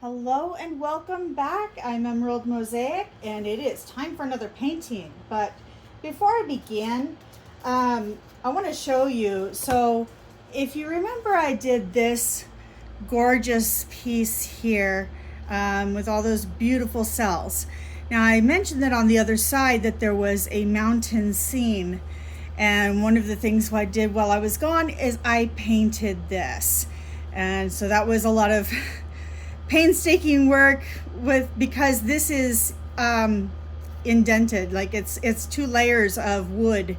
Hello and welcome back. I'm Emerald Mosaic and it is time for another painting. But before I begin, I want to show you. So if you remember, I did this gorgeous piece here with all those beautiful cells. Now I mentioned that on the other side that there was a mountain scene. And one of the things I did while I was gone is I painted this. And so that was a lot of painstaking work because this is indented, like it's two layers of wood,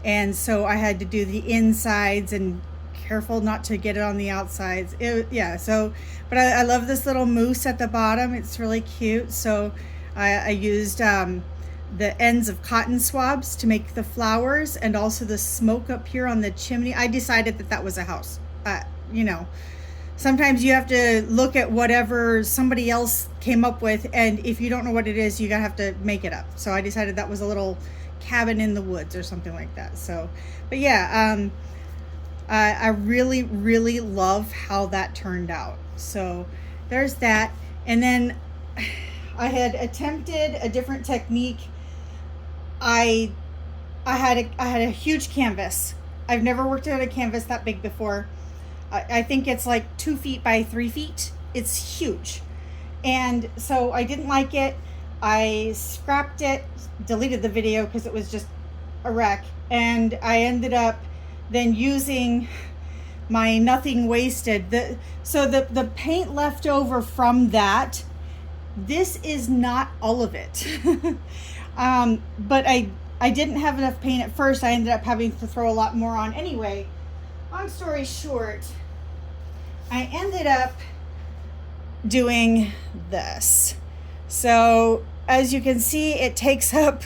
and so I had to do the insides and careful not to get it on the outsides. But I love this little moose at the bottom. It's really cute. So I used the ends of cotton swabs to make the flowers, and also the smoke up here on the chimney. I decided that was a house. You know, sometimes you have to look at whatever somebody else came up with, and if you don't know what it is, you gotta have to make it up. So I decided that was a little cabin in the woods or something like that. So, but yeah, I really, really love how that turned out. So there's that. And then I had attempted a different technique. I had a huge canvas. I've never worked on a canvas that big before. I think it's like 2 feet by 3 feet. It's huge. And so I didn't like it. I scrapped it, deleted the video because it was just a wreck. And I ended up then using my nothing wasted. The paint left over from that, this is not all of it. But I didn't have enough paint at first. I ended up having to throw a lot more on anyway. Long story short, I ended up doing this. So as you can see, it takes up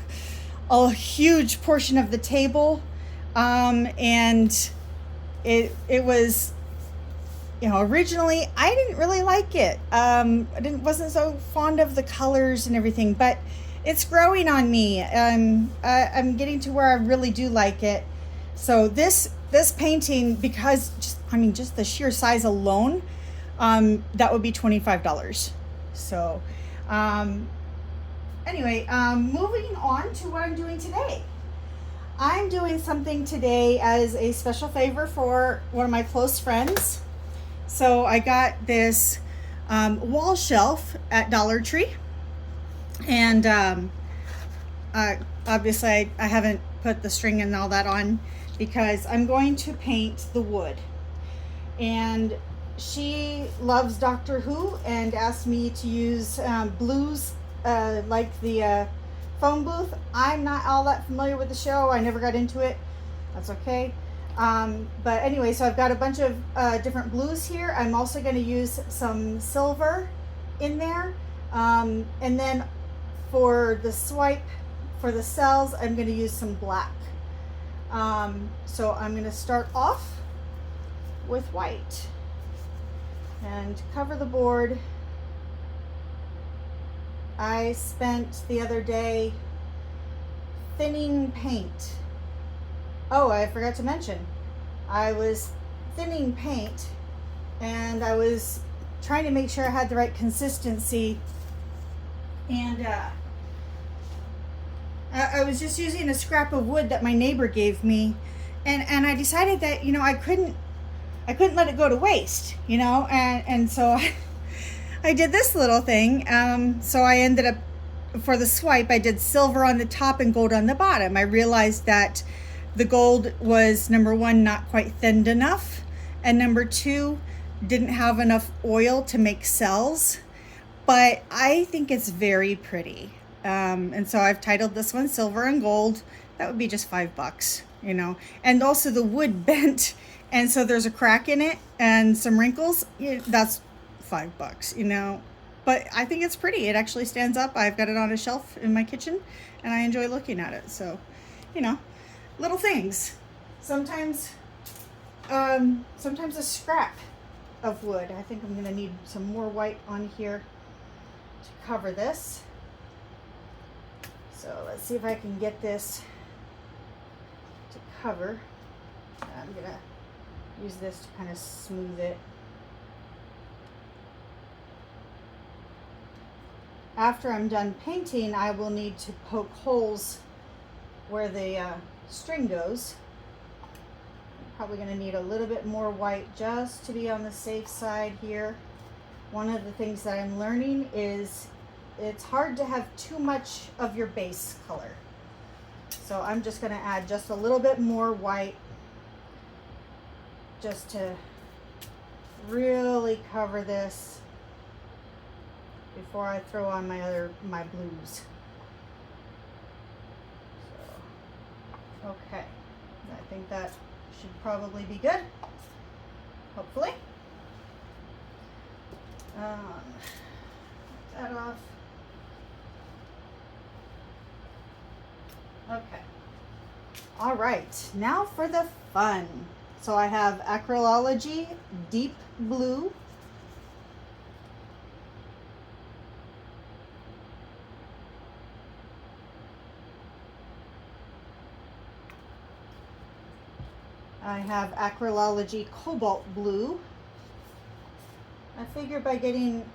a huge portion of the table, and it was, originally I didn't really like it. Wasn't so fond of the colors and everything, but it's growing on me. I'm getting to where I really do like it. So this painting, because just the sheer size alone, that would be $25. So anyway, moving on to what I'm doing today. I'm doing something today as a special favor for one of my close friends. So I got this wall shelf at Dollar Tree, and obviously I haven't put the string and all that on because I'm going to paint the wood. And she loves Doctor Who and asked me to use blues, like the phone booth. I'm not all that familiar with the show. I never got into it. That's okay. But anyway, so I've got a bunch of different blues here. I'm also going to use some silver in there. And then for the swipe, for the cells, I'm going to use some black. So I'm going to start off with white and cover the board. I spent the other day thinning paint. Oh, I forgot to mention, I was thinning paint and I was trying to make sure I had the right consistency, and I was just using a scrap of wood that my neighbor gave me, and I decided that I couldn't let it go to waste, and so I did this little thing. So I ended up, for the swipe, I did silver on the top and gold on the bottom. I realized that the gold was, number one, not quite thinned enough, and number two, didn't have enough oil to make cells, but I think it's very pretty. And so I've titled this one Silver and Gold. That would be just $5, and also the wood bent, and so there's a crack in it and some wrinkles. That's $5, but I think it's pretty. It actually stands up. I've got it on a shelf in my kitchen and I enjoy looking at it. So, little things. Sometimes a scrap of wood. I think I'm gonna need some more white on here to cover this. So let's see if I can get this to cover. I'm gonna use this to kind of smooth it. after I'm done painting, I will need to poke holes where the string goes. I'm probably going to need a little bit more white just to be on the safe side here. One of the things that I'm learning is it's hard to have too much of your base color. So I'm just going to add just a little bit more white just to really cover this before I throw on my blues. So, okay, I think that should probably be good, hopefully. Get that off. Okay. All right, now for the fun. So I have Acrylology Deep Blue. I have Acrylology Cobalt Blue. I figure by getting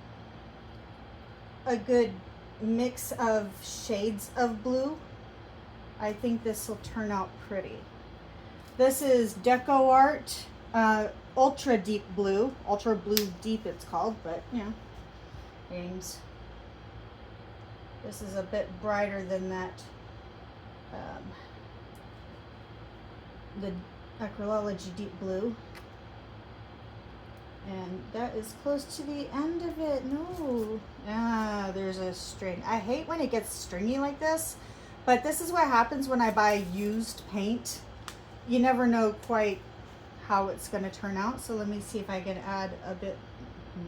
a good mix of shades of blue, I think this will turn out pretty. This is Deco Art Ultra Deep Blue. Ultra Blue Deep it's called, but yeah, names. This is a bit brighter than that. The Acrylology Deep Blue. And that is close to the end of it. No. Ah, there's a string. I hate when it gets stringy like this, but this is what happens when I buy used paint. You never know quite how it's going to turn out. So let me see if I can add a bit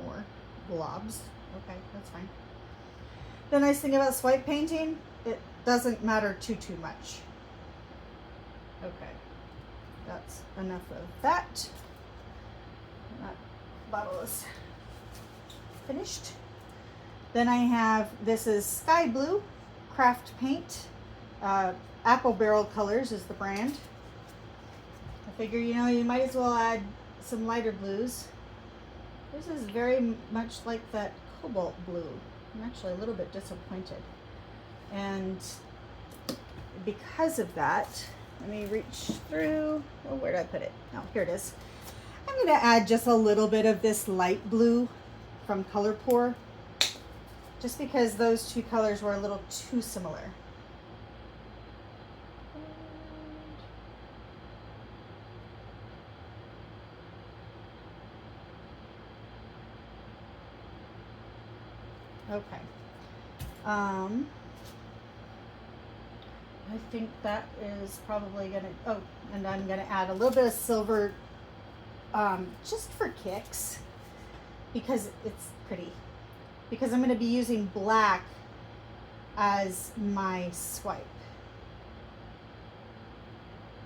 more globs. Okay, that's fine. The nice thing about swipe painting, it doesn't matter too much. Okay, that's enough of that. That bottle is finished. Then I have, this is Sky Blue Craft Paint. Apple Barrel Colors is the brand. I figure, you know, you might as well add some lighter blues. This is very much like that cobalt blue. I'm actually a little bit disappointed. And because of that, let me reach through. Oh, where did I put it? Oh, here it is. I'm going to add just a little bit of this light blue from ColorPour, just because those two colors were a little too similar. Okay. I think that is probably gonna, oh, and I'm gonna add a little bit of silver, just for kicks, because it's pretty. Because I'm gonna be using black as my swipe.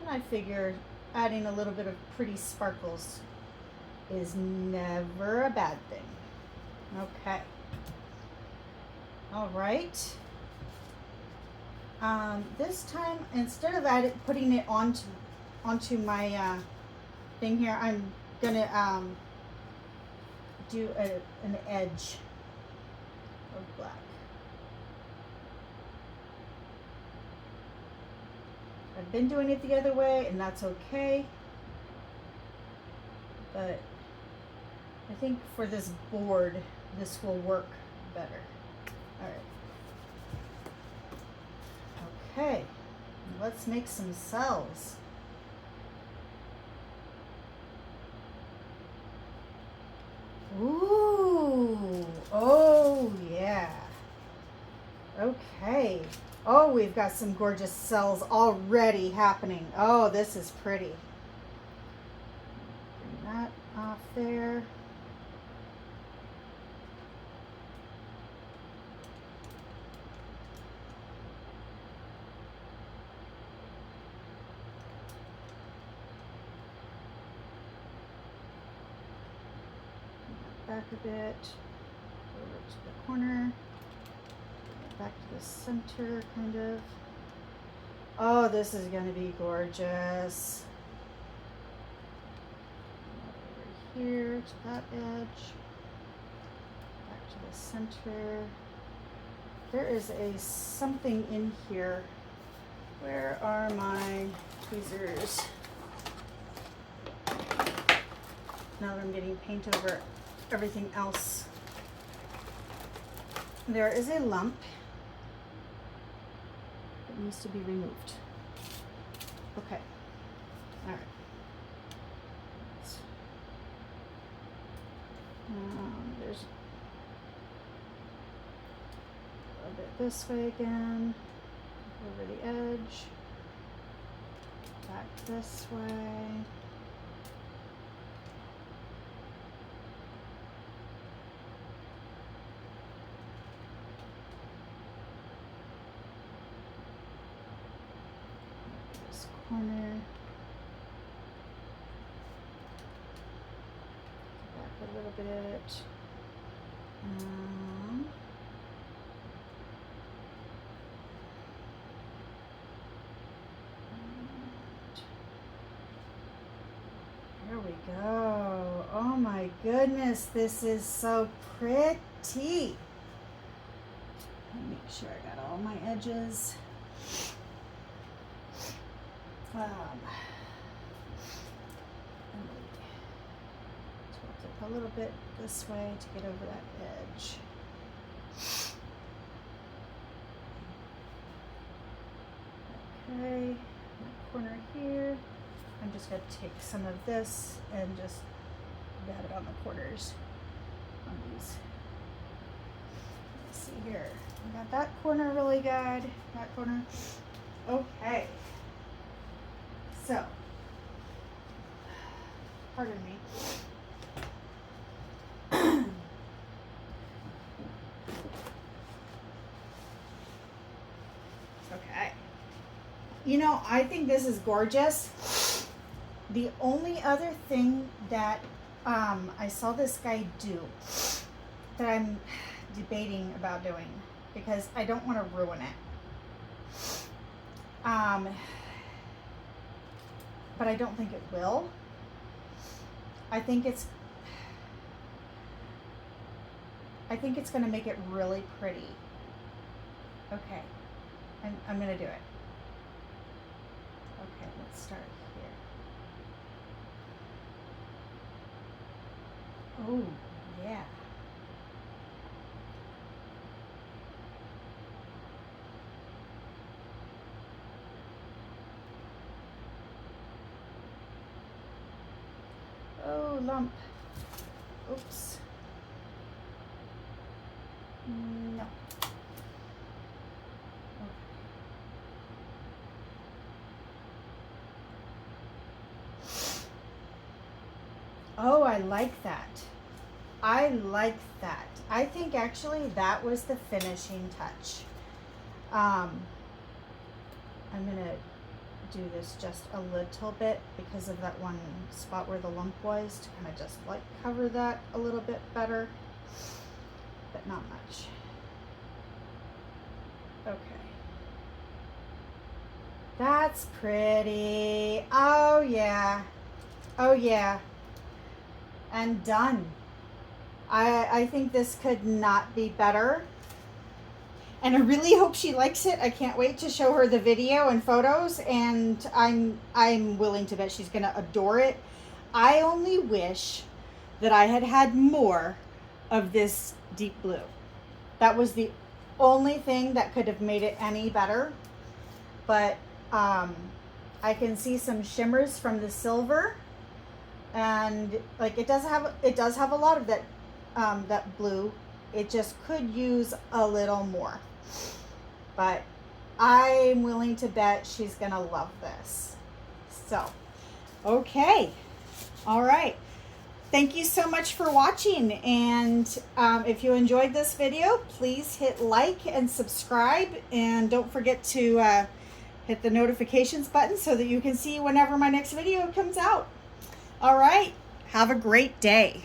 And I figure adding a little bit of pretty sparkles is never a bad thing. Okay. All right. This time, instead of putting it onto my thing here, I'm gonna do an edge of black. I've been doing it the other way, and that's okay. But I think for this board, this will work better. All right. Okay, let's make some cells. Ooh, oh yeah. Okay. Oh, we've got some gorgeous cells already happening. Oh, this is pretty. Bring that off there. Back a bit, over to the corner, back to the center, kind of. Oh, this is going to be gorgeous. Over here to that edge, back to the center. there is something in here. Where are my tweezers? Now that I'm getting paint over everything else. There is a lump that needs to be removed. Okay. All right. There's a little bit this way again, over the edge, back this way. This corner. A little bit. There we go. Oh my goodness, this is so pretty. Let me make sure I got all my edges. A little bit this way to get over that edge. Okay, my corner here. I'm just going to take some of this and just dab it on the corners on these. Let's see here. I got that corner really good. That corner. Okay. So, pardon me. Okay. You know, I think this is gorgeous. The only other thing that I saw this guy do that I'm debating about doing because I don't want to ruin it. But I don't think it will. I think it's going to make it really pretty. Okay. I'm going to do it. Okay, let's start here. Oh, yeah. Oh, lump. Oops. No. Oh, I like that. I like that. I think actually that was the finishing touch. I'm going to do this just a little bit because of that one spot where the lump was, to kind of just like cover that a little bit better, but not much. Okay. That's pretty. Oh yeah. Oh yeah. And done. I think this could not be better. And I really hope she likes it. I can't wait to show her the video and photos, and I'm willing to bet she's going to adore it. I only wish that I had had more of this deep blue. That was the only thing that could have made it any better. But I can see some shimmers from the silver, and like it does have a lot of that that blue. It just could use a little more. But I'm willing to bet she's gonna love this. So, okay. All right. Thank you so much for watching. And if you enjoyed this video, please hit like and subscribe. And don't forget to hit the notifications button so that you can see whenever my next video comes out. All right. Have a great day.